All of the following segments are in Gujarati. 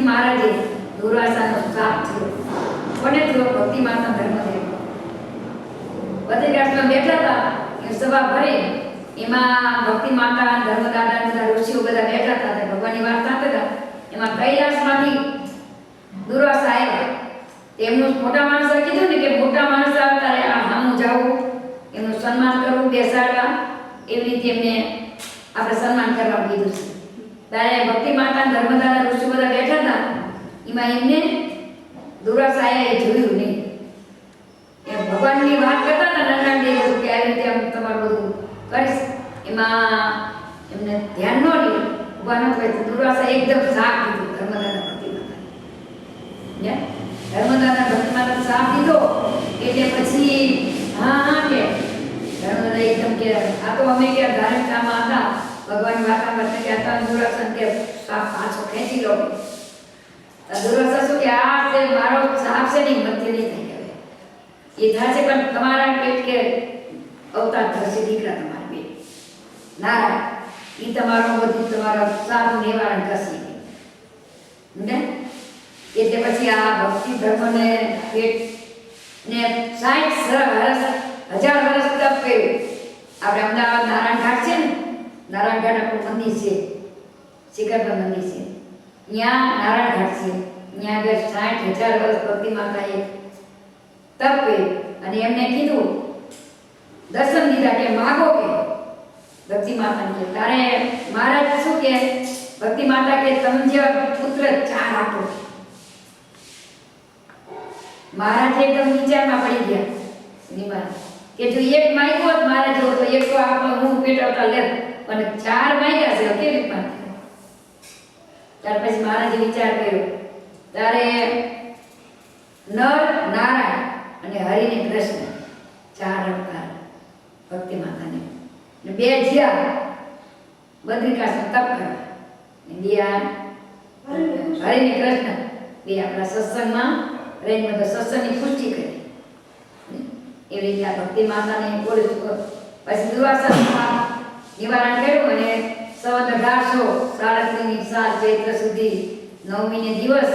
મહારાજે દુર્વાસાનો શ્રાપ થયો. કોને થયો? ભક્તિ માતા ધર્મદેવ. બદ્રિકાશ્રમમાં બેઠા હતા એ સભા ભરી, એમાં ભક્તિ માતા ધર્મદાદા બધા ઋષિઓ બધા બેઠા હતા. ભગવાનની વાત કરતા હતા. એમાં કૈલાસમાંથી દુર્વાસા આવ્યા. એમનું મોટા માણસે કીધું ને કે મોટા માણસ આવે ત્યારે આ સામું જવું, એમનું સન્માન કરવું, બેસાડવા, એવી રીતે એમને આપણે સન્માન કરવા કીધું છે. ત્યારે ભક્તિ માતા ધર્મદાદા ઋષિ બધા બેઠા હતા. એમાં એમને દુર્વાસાએ જોયું નહીં. એ ભગવાનની વાત કરતા હતા નાના દેવ કે આવી રીતે આમ તમારું બધું કરીશ. એમાં એમને ધ્યાન ન રહ્યું, ઉભા ન થાય. દુર્વાસા એકદમ સાફ દીધું ધર્મદાદા ભક્તિ માતા. ધર્મદાદા ભક્તિ માતા સાફ દીધો એટલે પછી હા કે ધર્મદાદા એકદમ કે આ તો અમે કે ધાર્મિક કામમાં હતા, ભગવાનની વાત કરતા કે આ તો દુર્વાસા કે સાફ પાછો ખેંચી લો. દુર્વાસા શું કે આ તે મારો સાફ છે નહીં, મધ્ય નહીં થઈ ગયો એ થશે, પણ તમારા પેટ કે અવતાર થશે દીકરા તમારા પેટ નારાયણ, એ તમારો બધું તમારા સારું નિવારણ કરશે ને. એટલે પછી આ ભક્તિ ધર્મને પેટ ને 60 વર્ષ 1000 વર્ષ તપ કર્યું. આપણે અમદાવાદ નારાયણ ઘાટ છે ને, નારાયણ ઘાટ આપણું મંદિર છે, શિખરપર મંદિર છે, ત્યાં નારાયણ ઘાટ છે. ત્યાં આગળ 60,000 વર્ષ ભક્તિ માતાએ તપ કર્યું. અને એમને કીધું દર્શન દીધા કે માગો કે ભક્તિ માતાને કે તારે મહારાજ શું કે ભક્તિ માતા કે તમે જે પુત્ર 4 આપો. મહારાજ એકદમ વિચારમાં પડી ગયા નિમાન કે જો એક માંગ્યો હોત મહારાજ તો એક તો આપણો હું પેટવતા લે, પણ 4 માંગ્યા છે કેવી રીતના. ત્યાર પછી મહારાજે વિચાર કર્યો. ત્યારે નર નારાયણ અને હરિને કૃષ્ણ 4 અવતાર ભક્તિ માતાને ને 2 જ્યાં બદ્રિકાશ્રમ તપ કરવા ને 2 હરિને કૃષ્ણ 2 આપણા સત્સંગમાં રહીને બધા સત્સંગની પુષ્ટિ કરી. એવી રીતે આ ભક્તિ માતાને બોલું પછી દુર્વાસા નિવારણ કર્યું. અને સંવત 1837 સાલ ચૈત્ર સુધી 9મીને દિવસ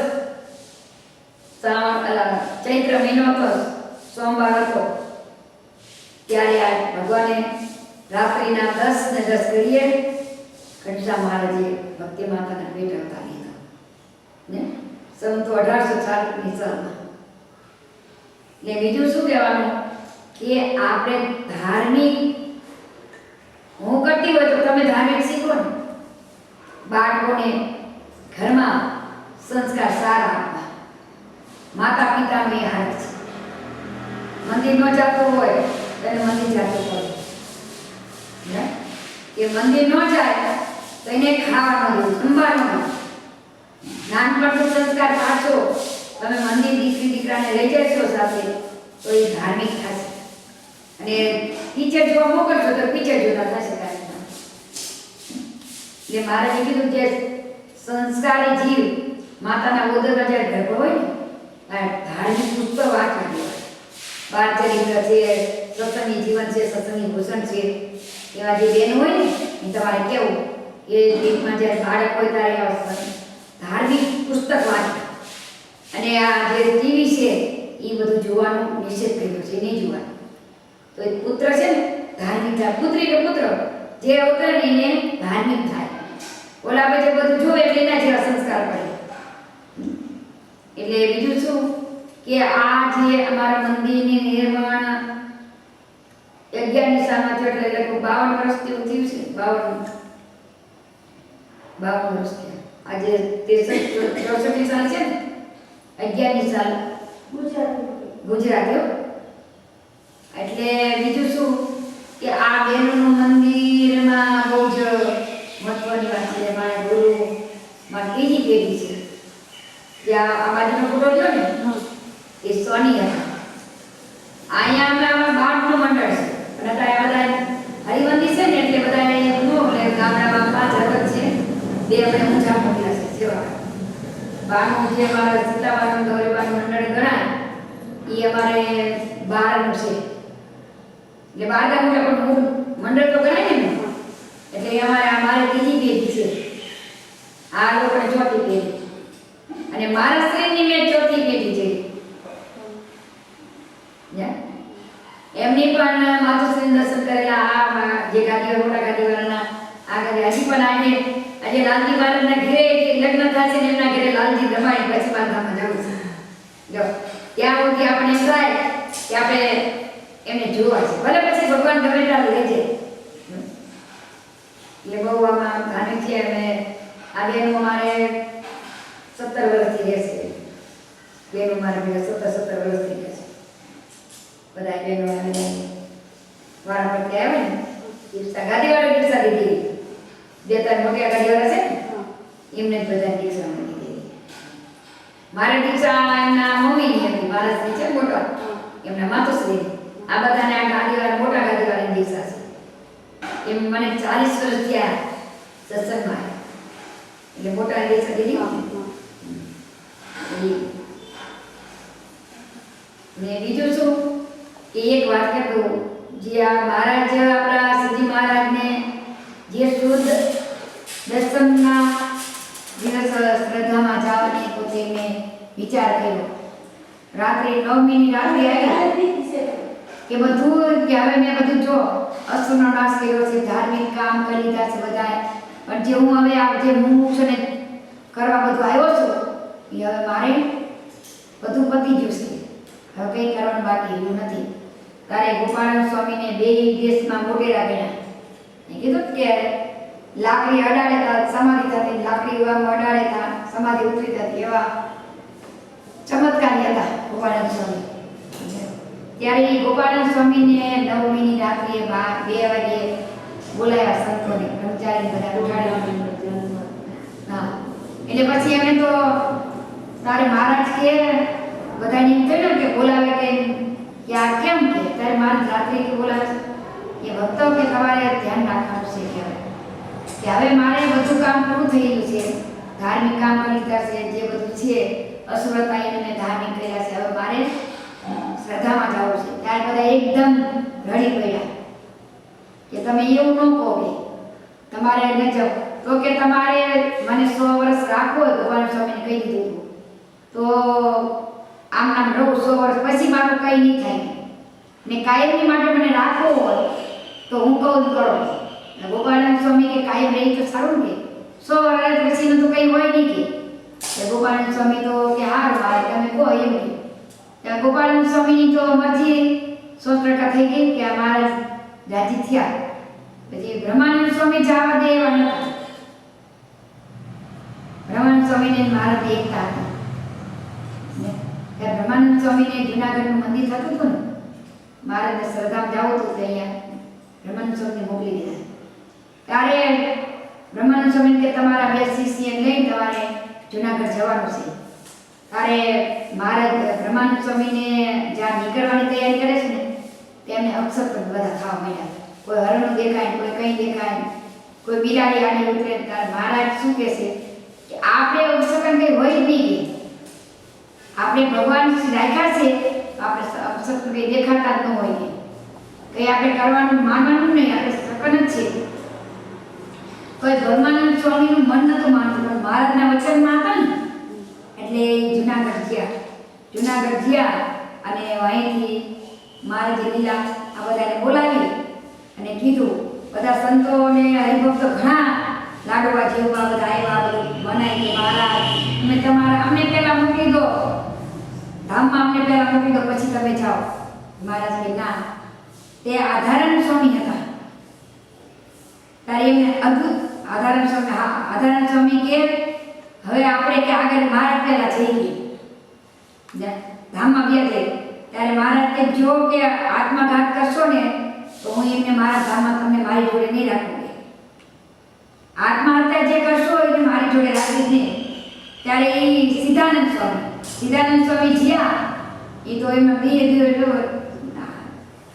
ચૈત્ર મહિનો હતો, સોમવાર હતો. ત્યારે આ ભગવાને રાત્રિના 10 ને 10 ઘડીએ ઘનશ્યામ મહારાજે ભક્તિ માતાના પેટ અવતાર લીધો ને સંવત 1840ની સાલમાં. એટલે બીજું શું કહેવાનું કે આપણે ધાર્મિક હું કરતી હોય તો તમે ધાર્મિક શીખો ને. બાળકોને ઘરમાં સંસ્કાર સારા આપવા, માતા પિતાનો એ હાથ છે. મંદિર ન જતું હોય તો એને મંદિર જતું પડે કે મંદિર ન જાય તો એને ખાવાનું દેવું, જમવાનું. નાનપણથી સંસ્કાર પાછો તમે મંદિર દીકરી દીકરાને લઈ જશો સાથે તો એ ધાર્મિક થશે. અને ટીચર જોવા મોકલશો તો ટીચર જોતા થશે કાર્યક્રમ. એટલે મહારાજે કીધું કે સંસ્કારી જીવ માતાના ઉદરમાં જ્યારે ગર્ભ હોય ને ધાર્મિક પુસ્તક વાંચવા દેવાય. બાળચરિત્ર છે, સત્સંગી જીવન છે, સત્સંગી ભૂષણ છે, એવા જે બેન હોય ને એ તમારે કેવું કે પેટમાં જ્યારે બાળક હોય ત્યારે ધાર્મિક પુસ્તક વાંચવા. અને આ જે ટીવી છે એ બધું જોવાનું નિષેધ કર્યો છે, નહીં જોવાનું. તો એ પુત્ર છે ને ધાર્મિક થાય, પુત્રી કે પુત્ર જે અવતરે એને ધાર્મિક થાય. ઓલા આપણે જે બધું જોવે એટલે એના જેવા સંસ્કાર પડે. એટલે બીજું શું કે આ જે અમારા મંદિરની નિર્માણ 11ની સાલમાં થયું એટલે લગભગ 52 વર્ષ જેવું થયું છે. 52 વર્ષ થયા. આજે 63 સાલ છે ને, 11ની સાલ ગુજરાતીઓ. એટલે બીજું શું કે આ બેનનું મંદિરમાં બહુ જ મહત્વની વાત છે. મારા ગુરુ મારી ત્રીજી પેઢી છે. જ્યાં આ બાજુનો ફોટો જોયો ને એ સોની હતા. અહીંયા અમે બાળકનું મંડળ છે અને ત્યાં બધા હરિમંદિર છે ને એટલે બધા ગામડામાં 5 હરકત છે. 2 આપણે ઊંચા મોકલ્યા છે સેવા. બારનું જે અમારા સીતાબાનું ગૌરીબાનું મંડળ ગણાય એ અમારે 12નું છે. એટલે 12 ગામ પણ મૂળ મંડળ તો ગણાય ને. એટલે અમારે ત્રીજી પેઢી છે. આ લોકોને ચોથી પેઢી. મારા શ્રીની મેં ચોથી પેઢી છે. એમની પણ માતુશ્રી દર્શન કરેલા. આ જે ગાડીઓ મોટા ગાડીવાળાના આગળ હજી પણ આજે લાલજી મહારાજના ઘરે લગ્ન થાય છે ને એમના ઘરે લાલજી રમાય પછી બાંધામાં જવું છે. જો ત્યાં સુધી આપણે એમ થાય કે આપણે એમને જોવા છે, ભલે પછી ભગવાન ગમે ત્યાં લઈ જાય. એટલે બહુ આમાં ધાર્મિક છે. અને આ બેનો મારે 17 વર્ષથી રહેશે. બેનો મારે 17 વર્ષ થઈ ગયા છે. બધા બેનો અને વાળા પર આવે ને દીક્ષા ગાદીવાળા દીક્ષા દીધી. બે ત્રણ મોટા ગાડીવાળા છે ને એમને જ બધા દીક્ષા મળી દીધી. મારે દીક્ષા એમના મમ્મીની હતી. મારા શ્રી છે મોટા એમના માતુશ્રી. આ બધાને આ ગાડીવાળા મોટા ગાડીવાળાની દીક્ષા છે. એમ મને 40 વર્ષ થયા સત્સંગમાં. એટલે મોટા દીક્ષા દીધી. ને બીજું શું કે એક વાત કરું, જે આ મહારાજ આપણા શ્રીજી મહારાજને જે શુદ્ધ દર્શનના દિવસ શ્રદ્ધામાં જવાની પોતે મેં વિચાર કર્યો. રાત્રે 9ની રાત્રે આવી કે બધું કે હવે મેં બધું જો અસુરનો નાશ કર્યો છે, ધાર્મિક કામ કરી લીધા છે બધાએ, પણ જે હું હવે આ જે હું છે ને કરવા બધું આવ્યો છું એ હવે મારે બધું પતી ગયું છે. હવે કંઈ કરવાનું બાકી રહ્યું નથી. તારે ગોપાળાનંદ સ્વામીને 2 દેશમાં મોટેરા કર્યા. કીધું કે લાકડી અડાડે તા સમાધિ થતી, લાકડી અડાડે તા સમાધિ ઉતરી જતી, એવા ચમત્કારી હતા ગોપાળાનંદ સ્વામી. ત્યારે ગોપાળાનંદ સ્વામીને 9મીની રાત્રે 2 વાગે બોલાવ્યા સંતોને, બ્રહ્મચારી બધા ઉઠાડ્યા. હા, એટલે પછી અમે તો તારે મહારાજ કે બધાને એમ થયું કે બોલાવે કે આ કેમ કે તારે મહારાજ રાત્રે કે બોલાવે છે એ ભક્તો કે તમારે ધ્યાન રાખવાનું છે કે હવે મારે બધું કામ પૂરું થઈ ગયું છે, ધાર્મિક કામ કરી લીધા છે, જે બધું છે અસુરતાઈ અને ધાર્મિક કર્યા છે, હવે મારે શ્રદ્ધામાં જવું છે. ત્યારે બધા એકદમ રડી પડ્યા કે તમે એવું ન કહો કે તમારે ન જાઓ, તો કે તમારે મને 100 વર્ષ રાખવો હોય, ભગવાન સ્વામીને કહી દીધું તો આમ નામ રહું 100 વર્ષ પછી મારું કંઈ નહીં થાય ને કાયમની માટે મને રાખવો હોય તો હું કહું કરો. ગોપાળાનંદ સ્વામી કે કાયમ રહી તો સારું ને, 100 વર્ષ પછીનું તો કંઈ હોય નહીં કે. ગોપાળાનંદ સ્વામી તો કે હારું મારે તમે કહો એમ કે. ગોપાળાનંદ સ્વામીની તો મરજી 100% થઈ ગઈ કે આ મહારાજ રાજી થયા. પછી બ્રહ્માનંદ સ્વામી જવા દે એવા નતા. બ્રહ્માનંદ સ્વામીને મહારાજ એકતા હતા. ત્યાં બ્રહ્માનંદ સ્વામીને જૂનાગઢનું મંદિર થતું હતું ને, મહારાજને શ્રદ્ધામાં જવું હતું તો અહીંયા બ્રહ્માનંદ સ્વામીને મોકલી દીધા. ત્યારે બ્રહ્માનંદ સ્વામી કે તમારા 2 શિષ્યને લઈને તમારે જૂનાગઢ જવાનું છે. ત્યારે મહારાજ બ્રહ્માનંદ સ્વામીને જ્યાં નીકળવાની તૈયારી કરે છે ને તેમને અપસપ્ત બધા થવા માંડ્યા. કોઈ હરણું દેખાય, કોઈ કંઈ દેખાય, કોઈ બિલાડી આડી ઉતરે. ત્યારે મહારાજ શું કહે છે કે આપણે અપસકન કંઈ હોય જ નહીં. આપણે ભગવાન રાખ્યા છે, આપણે અપસકન કંઈ દેખાતા જ ન હોય કે કંઈ આપણે કરવાનું માનવાનું નહીં, આપણે સકન જ છે. કોઈ બ્રહ્માનંદ સ્વામીનું મન નહોતું માનતું, પણ મહારાજના વચનમાં હતા ને એટલે જૂનાગઢ ગયા. જૂનાગઢ ગયા અને અહીંથી મહારાજે લીલા આ બધાને બોલાવી અને કીધું. બધા સંતો અને હરિભક્તો ઘણા લાડવા જેવા બધા આવ્યા, બધું બનાવી કે મહારાજ અમે તમારા અમને પહેલા મૂકી દો ધામમાં, અમને પહેલા મૂકી દો પછી તમે જાઓ. મહારાજ કે ના, તે આધારાનંદ સ્વામી હતા. ત્યારે એમને અદ્ભુત આધારાનંદ સ્વામી, હા આધારાનંદ સ્વામી કે હવે આપણે કે આગળ મહારાજ પહેલા જઈએ ધામમાં ગયા જઈએ. ત્યારે મહારાજ કે જો કે આત્મઘાત કરશો ને તો હું એમને મારા ધામમાં તમને મારી જોડે નહીં રાખું. આત્મહત્યા જે કરશો એને મારી જોડે રાખી નહીં. ત્યારે એ સિદ્ધાનંદ સ્વામી જ્યાં એ તો એમાં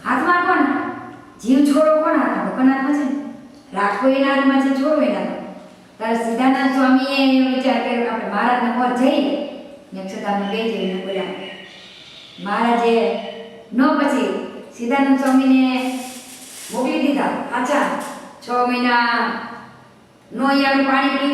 હાથમાં કોણ જીવ છોડો કોણ હાથમાં? ભગવાન હાથમાં છે ને, રાખો એના હાથમાં છે, છોડો એના હાથમાં. ત્યારે સિદ્ધાનંદ સ્વામીએ વિચાર કર્યો આપણે મહારાજને મોર જઈ અક્ષરધામમાં લઈ જઈને બોલ્યા. મહારાજે ન પછી સિદ્ધાનંદ સ્વામીને મોકલી દીધા પાછા. 6 મહિના નો અહીંયા પાણી પી